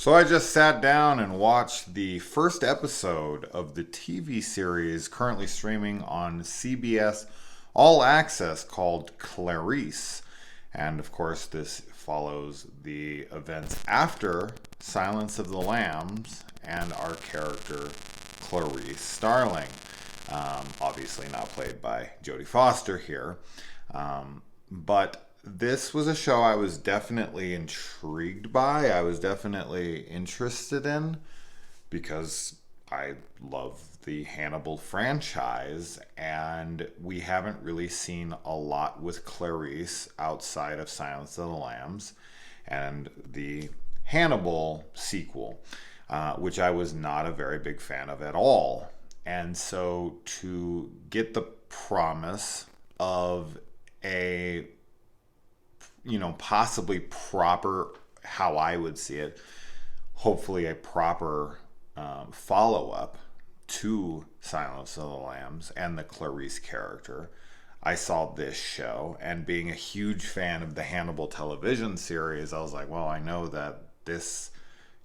So I just sat down and watched the first episode of the TV series currently streaming on CBS All Access called Clarice. And of course, this follows the events after Silence of the Lambs and our character Clarice Starling. Obviously not played by Jodie Foster here. But this was a show I was definitely intrigued by. I was definitely interested in because I love the Hannibal franchise, and we haven't really seen a lot with Clarice outside of Silence of the Lambs and the Hannibal sequel, which I was not a very big fan of at all. And so to get the promise of a possibly proper, how I would see it, hopefully a proper follow-up to Silence of the Lambs and the Clarice character, I saw this show, and being a huge fan of the Hannibal television series, I was like, well, I know that this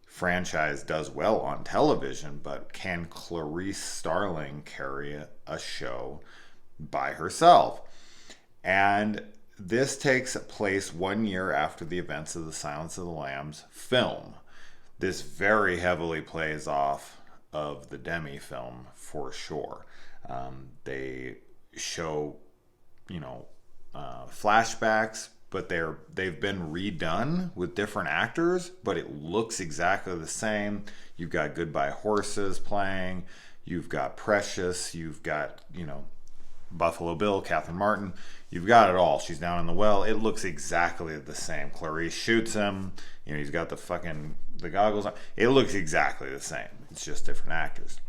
franchise does well on television, but can Clarice Starling carry a show by herself? And this takes place 1 year after the events of the Silence of the Lambs film. This very heavily plays off of the Demi film for sure. They show, flashbacks, but they've been redone with different actors, but it looks exactly the same. You've got Goodbye Horses playing. You've got Precious. You've got, Buffalo Bill, Catherine Martin. You've got it all. She's down in the well. It looks exactly the same. Clarice shoots him. He's got the goggles on. It looks exactly the same. It's just different actors.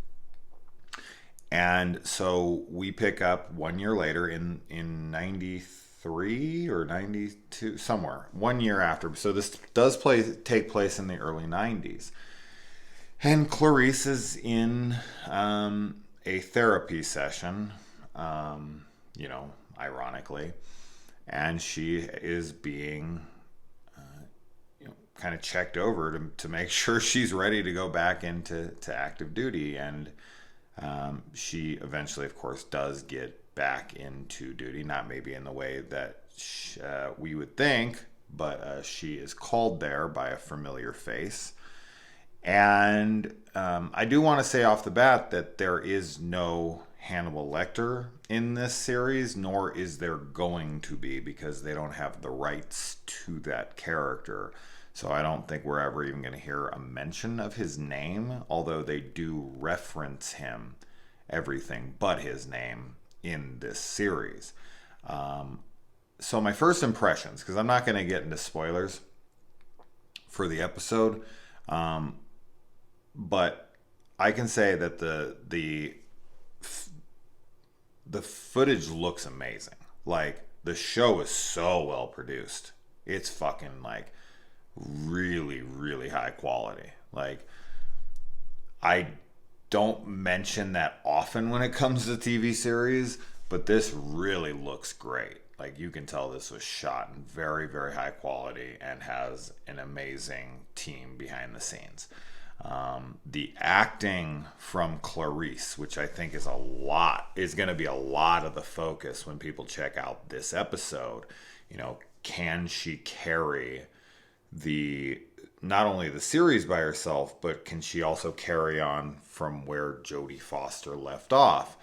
And so we pick up 1 year later in 93 or 92, somewhere. 1 year after. So this does take place in the early 90s. And Clarice is in a therapy session, ironically, and she is being kind of checked over to make sure she's ready to go back into active duty. And she eventually, of course, does get back into duty, not maybe in the way that we would think, but she is called there by a familiar face. And I do want to say off the bat that there is no Hannibal Lecter in this series, nor is there going to be, because they don't have the rights to that character. So I don't think we're ever even going to hear a mention of his name, although they do reference him, everything but his name, in this series. So my first impressions, because I'm not going to get into spoilers for the episode, but I can say that the footage looks amazing. Like, the show is so well produced. It's fucking really, really high quality. Like, I don't mention that often when it comes to TV series, but this really looks great. Like, you can tell this was shot in very, very high quality and has an amazing team behind the scenes. The acting from Clarice, which I think is going to be a lot of the focus when people check out this episode. Can she carry not only the series by herself, but can she also carry on from where Jodie Foster left off?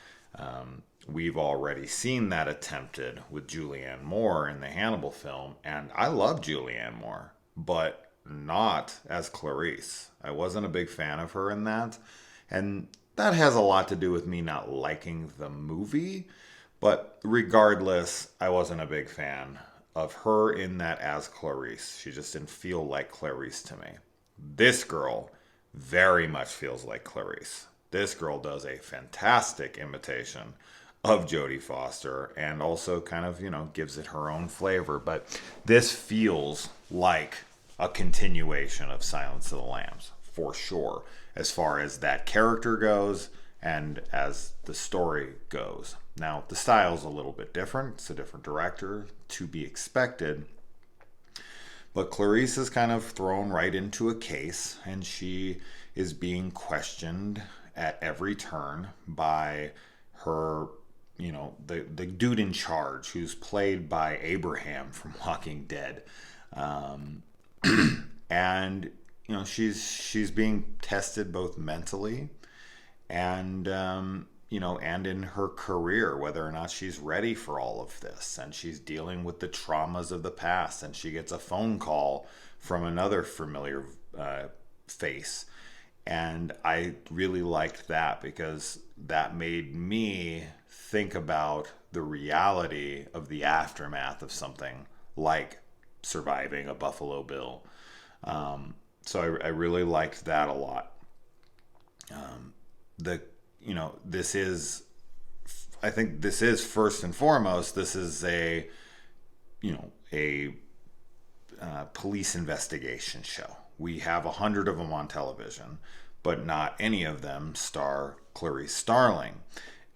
We've already seen that attempted with Julianne Moore in the Hannibal film, and I love Julianne Moore, but not as Clarice. I wasn't a big fan of her in that, and that has a lot to do with me not liking the movie, but regardless, I wasn't a big fan of her in that as Clarice. She just didn't feel like Clarice to me. This girl very much feels like Clarice. This girl does a fantastic imitation of Jodie Foster, and also kind of, gives it her own flavor, but this feels like a continuation of Silence of the Lambs, for sure, as far as that character goes and as the story goes. Now, the style's a little bit different. It's a different director, to be expected. But Clarice is kind of thrown right into a case, and she is being questioned at every turn by her, the dude in charge, who's played by Abraham from Walking Dead. Um, and she's being tested both mentally and and in her career, whether or not she's ready for all of this. And she's dealing with the traumas of the past, and she gets a phone call from another familiar face. And I really liked that, because that made me think about the reality of the aftermath of something like surviving a Buffalo Bill. So I really liked that a lot. The this is, I think this is first and foremost, this is a a police investigation show. We have 100 of them on television, but not any of them star Clarice Starling.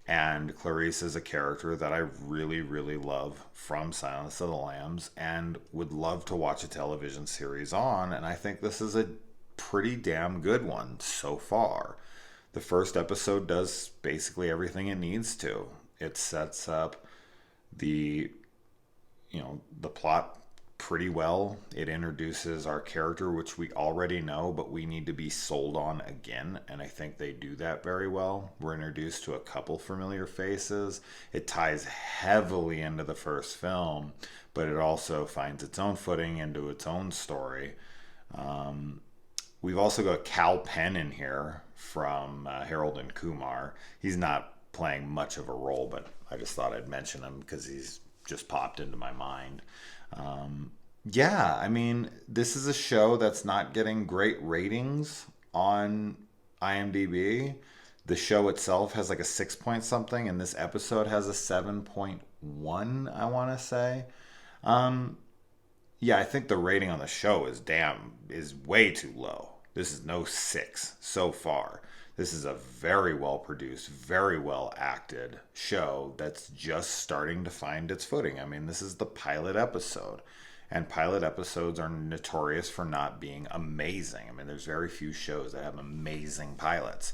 And Clarice is a character that I really, really love from Silence of the Lambs, and would love to watch a television series on. And I think this is a pretty damn good one so far. The first episode does basically everything it needs to. It sets up the the plot pretty well. It introduces our character, which we already know, but we need to be sold on again, and I think they do that very well. We're introduced to a couple familiar faces. It ties heavily into the first film, but it also finds its own footing into its own story. We've also got Cal Penn in here from Harold and Kumar. He's not playing much of a role, but I just thought I'd mention him because he's just popped into my mind. Yeah, I mean, this is a show that's not getting great ratings on IMDb. The show itself has like a 6 point something, and this episode has a 7.1, I want to say. Yeah, I think the rating on the show is way too low. This is no 6 so far. This is a very well produced, very well acted show that's just starting to find its footing. I mean, this is the pilot episode, and pilot episodes are notorious for not being amazing. I mean, there's very few shows that have amazing pilots.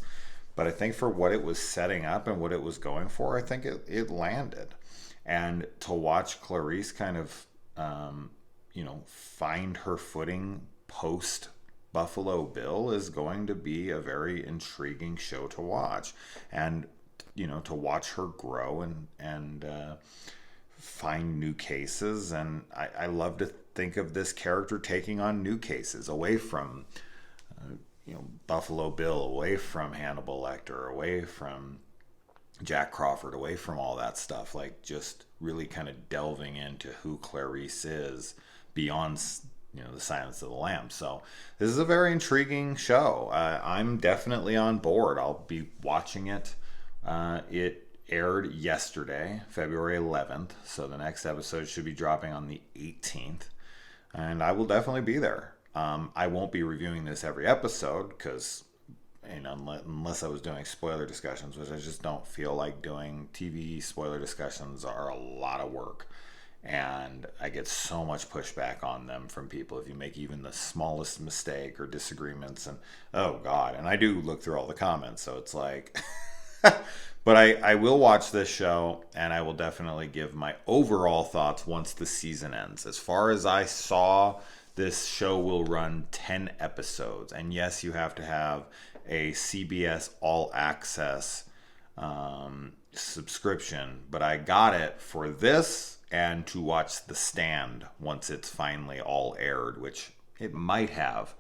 But I think for what it was setting up and what it was going for, I think it landed. And to watch Clarice kind of, find her footing post Buffalo Bill is going to be a very intriguing show to watch, and to watch her grow and find new cases. And I love to think of this character taking on new cases away from Buffalo Bill, away from Hannibal Lecter, away from Jack Crawford, away from all that stuff. Like, just really kind of delving into who Clarice is beyond the Silence of the Lambs. So this is a very intriguing show. I'm definitely on board. I'll be watching it. It aired yesterday, February 11th, so the next episode should be dropping on the 18th, and I will definitely be there. I won't be reviewing this every episode, because unless I was doing spoiler discussions, which I just don't feel like doing. TV spoiler discussions are a lot of work, and I get so much pushback on them from people if you make even the smallest mistake or disagreements. And oh god, and I do look through all the comments, so it's like but I will watch this show, and I will definitely give my overall thoughts once the season ends. As far as I saw, this show will run 10 episodes, and yes, you have to have a CBS All Access subscription, but I got it for this and to watch The Stand once it's finally all aired, which it might have,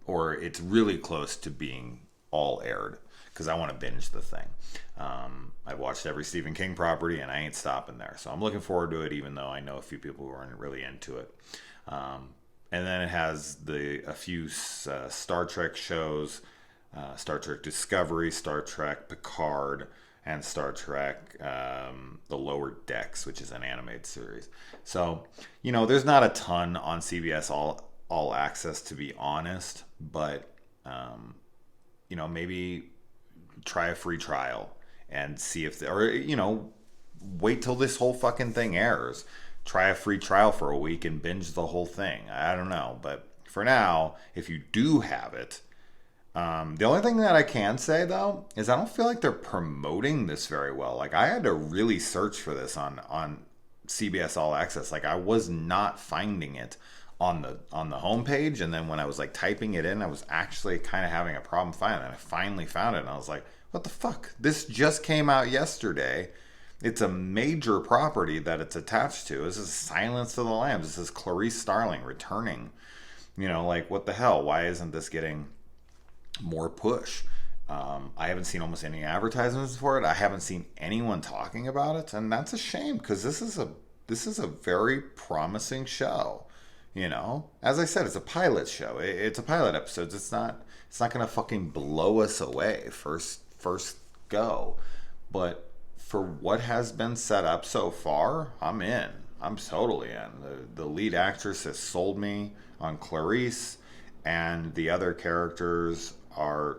or it's really close to being all aired, because I want to binge the thing. I've watched every Stephen King property, and I ain't stopping there. So I'm looking forward to it, even though I know a few people who aren't really into it. And then it has a few Star Trek shows, Star Trek Discovery, Star Trek Picard, and Star Trek The Lower Decks, which is an animated series. So, there's not a ton on CBS All Access, to be honest, but, maybe try a free trial and see if, wait till this whole fucking thing airs. try a free trial for a week and binge the whole thing. I don't know. But for now, if you do have it, the only thing that I can say though is I don't feel like they're promoting this very well. Like I had to really search for this on CBS All Access. Like I was not finding it on the homepage, and then when I was like typing it in, I was actually kind of having a problem finding it. I finally found it, and I was like, "What the fuck? This just came out yesterday." It's a major property that it's attached to. This is Silence of the Lambs. This is Clarice Starling returning. Like what the hell? Why isn't this getting more push? I haven't seen almost any advertisements for it. I haven't seen anyone talking about it, and that's a shame because this is a very promising show. As I said, it's a pilot show. It's a pilot episode. It's not gonna fucking blow us away first go, but for what has been set up so far, I'm in. I'm totally in. The lead actress has sold me on Clarice, and the other characters are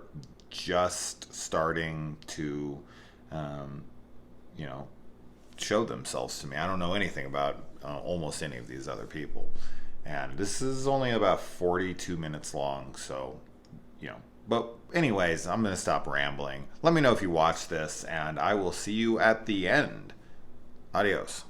just starting to, show themselves to me. I don't know anything about almost any of these other people. And this is only about 42 minutes long, so, But anyways, I'm going to stop rambling. Let me know if you watch this, and I will see you at the end. Adios.